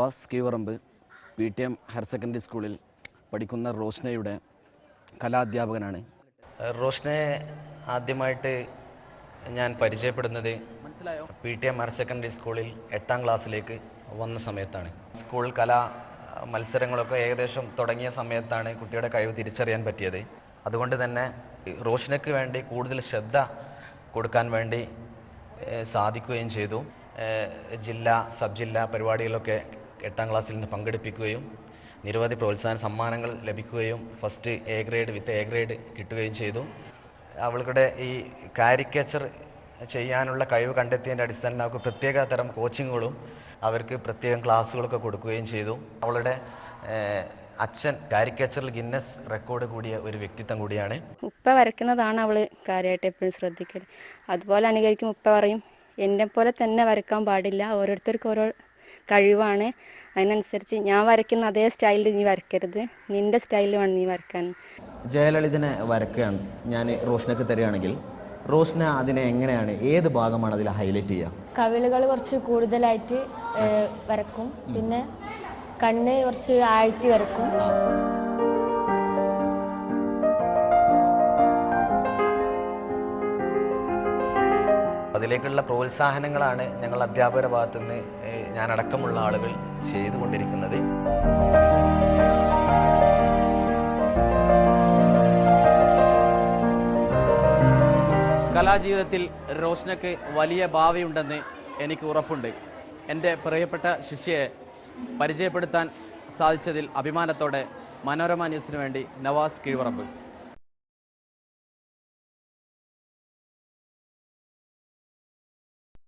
Nawaz കീവറമ്പ് PTM higher secondary സ്കൂളിൽ പഠിക്കുന്ന റോഷ്നയുടെ കലാധ്യാപകനാണ്. റോഷ്നയെ ആദ്യമായിട്ട് ഞാൻ പരിചയപ്പെടുന്നത് PTM ഹയർ സെക്കൻഡറി സ്കൂളിൽ 8ാം ക്ലാസ്സിലേക്ക് വന്ന സമയത്താണ്. സ്കൂൾ കലാ മത്സരങ്ങളൊക്കെ ഏകദേശം തുടങ്ങിയ സമയത്താണ് കുട്ടിയുടെ കഴിവ് തിരിച്ചറിയാൻ പറ്റിയത്. അതുകൊണ്ട് തന്നെ റോഷ്നയ്ക്ക് വേണ്ടി കൂടുതൽ ശ്രദ്ധ കൊടുക്കാൻ വേണ്ടി സാധിക്കുകയും ചെയ്തു. ജില്ലാ സബ് ജില്ലാ പരിപാടികളിലൊക്കെ 8ാം ക്ലാസ്സിൽ നിന്ന് പങ്കെടുപ്പിക്കുകയും നിരവധി പ്രോത്സാഹന സമ്മാനങ്ങൾ ലഭിക്കുകയും first A grade with A grade കിട്ടുകയും ചെയ്തു. അവളുടെ ഈ കാരിക്കേച്ചർ ചെയ്യാനുള്ള കഴിവ് കണ്ടെത്തിയതിൻ്റെ അടിസ്ഥാനത്തിൽ അവർക്ക് പ്രത്യേക തരം കോച്ചിങ്ങുകളും അവർക്ക് പ്രത്യേകം ക്ലാസ്സുകളൊക്കെ കൊടുക്കുകയും ചെയ്തു. അവളുടെ അച്ഛൻ കാരിക്കേച്ചറിൽ ഗിന്നസ് റെക്കോർഡ് കൂടിയ ഒരു വ്യക്തിത്വം കൂടിയാണ്. ഉപ്പ വരയ്ക്കുന്നതാണ് അവൾ കാര്യമായിട്ട് എപ്പോഴും ശ്രദ്ധിക്കൽ. അതുപോലെ അനുകരിക്കും. ഉപ്പ പറയും എന്നെ പോലെ തന്നെ വരയ്ക്കാൻ പാടില്ല, ഓരോരുത്തർക്കും ഓരോ കഴിവാണ്, അതിനനുസരിച്ച് ഞാൻ വരയ്ക്കുന്ന അതേ സ്റ്റൈലിൽ നീ വരയ്ക്കരുത്, നിൻ്റെ സ്റ്റൈലിൽ വേണം നീ വരയ്ക്കാൻ. ജയലളിതനെ വരയ്ക്കുകയാണ് ഞാൻ റോഷ്നക്ക് തരികയാണെങ്കിൽ റോഷ്ന അതിനെ എങ്ങനെയാണ്, ഏത് ഭാഗമാണ് അതിൽ ഹൈലൈറ്റ് ചെയ്യുക? കവിളുകൾ കുറച്ച് കൂടുതലായിട്ട് വരക്കും, പിന്നെ കണ്ണ് കുറച്ച് ആഴ്ത്തി വരക്കും. അതിലേക്കുള്ള പ്രോത്സാഹനങ്ങളാണ് ഞങ്ങൾ അധ്യാപകരുടെ ഭാഗത്തുനിന്ന് ഞാനടക്കമുള്ള ആളുകൾ ചെയ്തുകൊണ്ടിരിക്കുന്നത്. കലാജീവിതത്തിൽ റോഷ്നയ്ക്ക് വലിയ ഭാവിയുണ്ടെന്ന് എനിക്ക് ഉറപ്പുണ്ട്. എൻ്റെ പ്രിയപ്പെട്ട ശിഷ്യയെ പരിചയപ്പെടുത്താൻ സാധിച്ചതിൽ അഭിമാനത്തോടെ മനോരമ ന്യൂസിനു വേണ്ടി നവാസ് കീവറമ്പ്.